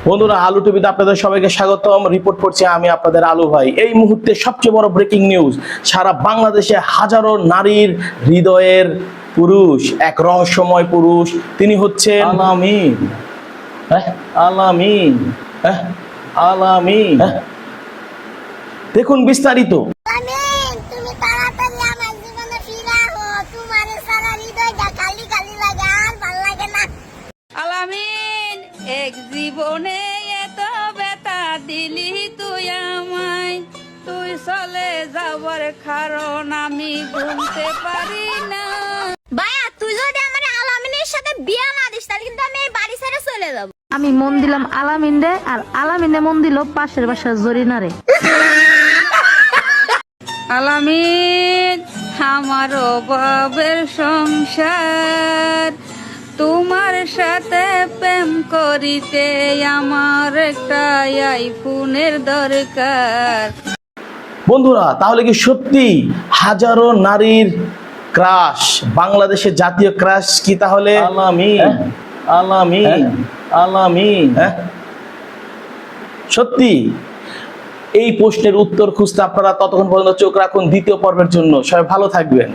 বন্ধুরা, আলু টিভিতে আপনাদের সবাইকে স্বাগতম। রিপোর্ট করছি আমি আপনাদের আলু ভাই। এই মুহূর্তে সবচেয়ে বড় ব্রেকিং নিউজ, সারা বাংলাদেশে হাজারো নারীর হৃদয়ের পুরুষ, এক রহস্যময় পুরুষ, তিনি হচ্ছেন আলামিন। আলামিন, আলামিন। দেখুন বিস্তারিত। তুমি তাড়াতাড়ি আমার জীবনে ফিরে আসো, তোমার সারা হৃদয়টা খালি খালি লাগে, আর ভালো লাগে না। আলামিন, এক জীবনে এত ব্যথা দিলি তুই আমায়, তুই চলে যাবার কারণ আমি ভুলতে পারি না। ভাইয়া, তুই যদি আমার আলামিনের সাথে বিয়ে না দিস, তাহলে কিন্তু আমি এই বাড়ি ছেড়ে চলে যাব। আমি মন দিলাম আলামিন রে, আর আলামিনে মন দিল পাশের বাসার জরিনা রে। আলামিন, আমার অভাবের সংসার, তোমার সাথে প্রেম করিতে আমার একটা আইফোনের দরকার। বন্ধুরা, তাহলে কি সত্যি হাজারো নারীর ক্রাশ, বাংলাদেশের জাতীয় ক্রাশ কি তাহলে আলামিন? আলামিন, আলামিন। সত্যি? এই প্রশ্নের উত্তর খুঁজতে আপনারা ততক্ষণ পর্যন্ত চোখ রাখুন দ্বিতীয় পর্বের জন্য। সবাই ভালো থাকবেন।